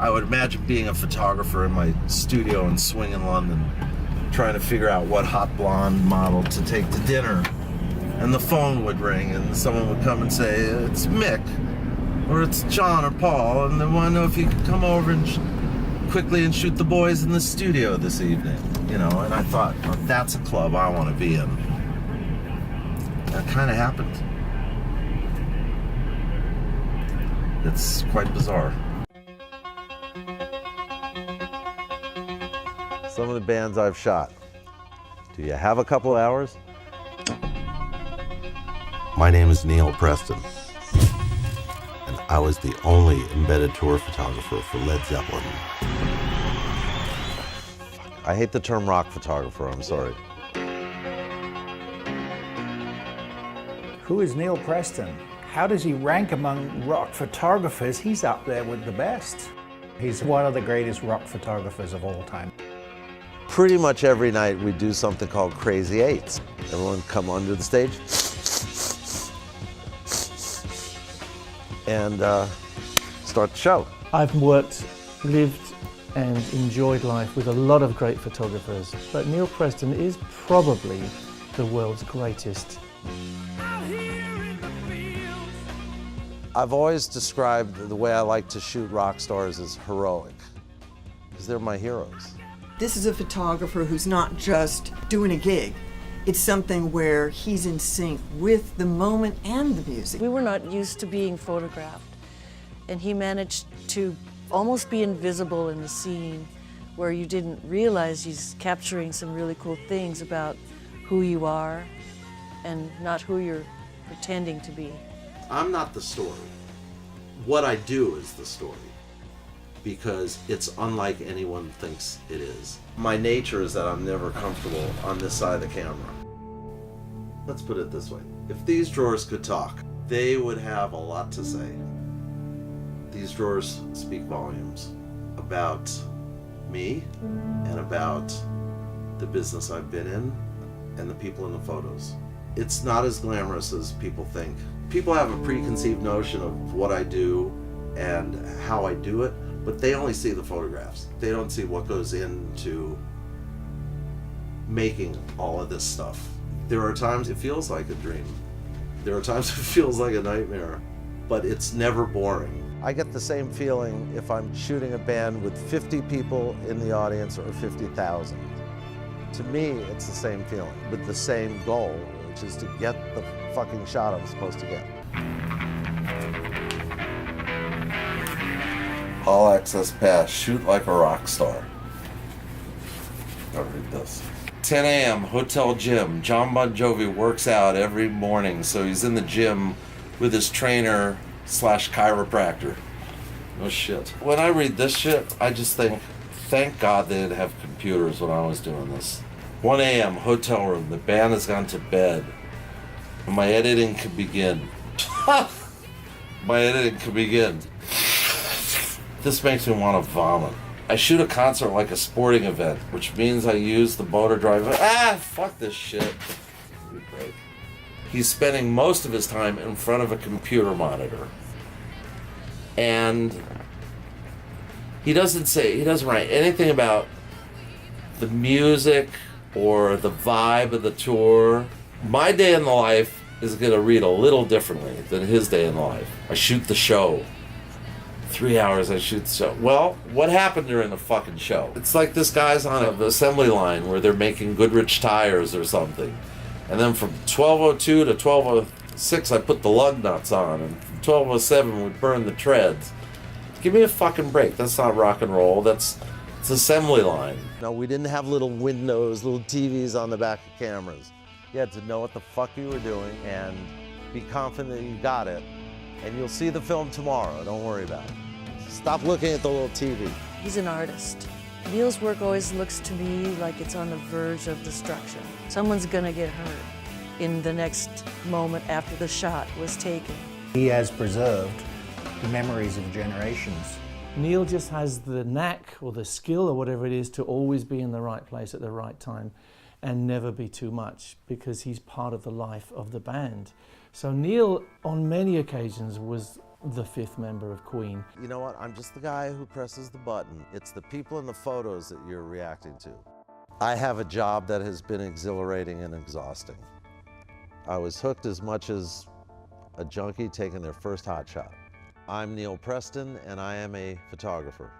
I would imagine being a photographer in my studio in Swing in London, trying to figure out what hot blonde model to take to dinner. And the phone would ring and someone would come and say, it's Mick, or it's John or Paul, and they want to know if you could come over and quickly and shoot the boys in the studio this evening. You know, and I thought, well, that's a club I want to be in. That kind of happened. It's quite bizarre. Some of the bands I've shot. Do you have a couple hours? My name is Neal Preston, and I was the only embedded tour photographer for Led Zeppelin. I hate the term rock photographer, I'm sorry. Who is Neal Preston? How does he rank among rock photographers? He's up there with the best. He's one of the greatest rock photographers of all time. Pretty much every night we do something called Crazy Eights. Everyone come onto the stage and start the show. I've worked, lived and enjoyed life with a lot of great photographers, but Neal Preston is probably the world's greatest. I've always described the way I like to shoot rock stars as heroic, because they're my heroes. This is a photographer who's not just doing a gig. It's something where he's in sync with the moment and the music. We were not used to being photographed, and he managed to almost be invisible in the scene where you didn't realize he's capturing some really cool things about who you are and not who you're pretending to be. I'm not the story. What I do is the story, because it's unlike anyone thinks it is. My nature is that I'm never comfortable on this side of the camera. Let's put it this way. If these drawers could talk, they would have a lot to say. These drawers speak volumes about me and about the business I've been in and the people in the photos. It's not as glamorous as people think. People have a preconceived notion of what I do and how I do it, but they only see the photographs. They don't see what goes into making all of this stuff. There are times it feels like a dream. There are times it feels like a nightmare, but it's never boring. I get the same feeling if I'm shooting a band with 50 people in the audience or 50,000. To me, it's the same feeling, with the same goal, which is to get the fucking shot I'm supposed to get. All access pass, shoot like a rock star. I'll read this. 10 a.m., hotel gym. John Bon Jovi works out every morning, so he's in the gym with his trainer / chiropractor. No shit. When I read this shit, I just think, thank God they didn't have computers when I was doing this. 1 a.m., hotel room. The band has gone to bed. And my editing can begin. My editing can begin. This makes me want to vomit. I shoot a concert like a sporting event, which means I use the motor drive. Fuck this shit. He's spending most of his time in front of a computer monitor. And he doesn't write anything about the music or the vibe of the tour. My day in the life is going to read a little differently than his day in the life. I shoot the show. 3 hours I shoot the show. Well, what happened during the fucking show? It's like this guy's on an assembly line where they're making Goodrich tires or something. And then from 12:02 to 12:06 I put the lug nuts on, and from 12:07 we burn the treads. Give me a fucking break. That's not rock and roll. It's assembly line. No, we didn't have little windows, little TVs on the back of cameras. You had to know what the fuck you were doing and be confident that you got it. And you'll see the film tomorrow. Don't worry about it. Stop looking at the little TV. He's an artist. Neal's work always looks to me like it's on the verge of destruction. Someone's gonna get hurt in the next moment after the shot was taken. He has preserved the memories of generations. Neal just has the knack or the skill or whatever it is to always be in the right place at the right time and never be too much, because he's part of the life of the band. So Neal, on many occasions, was the fifth member of Queen. You know what? I'm just the guy who presses the button. It's the people in the photos that you're reacting to. I have a job that has been exhilarating and exhausting. I was hooked as much as a junkie taking their first hot shot. I'm Neal Preston, and I am a photographer.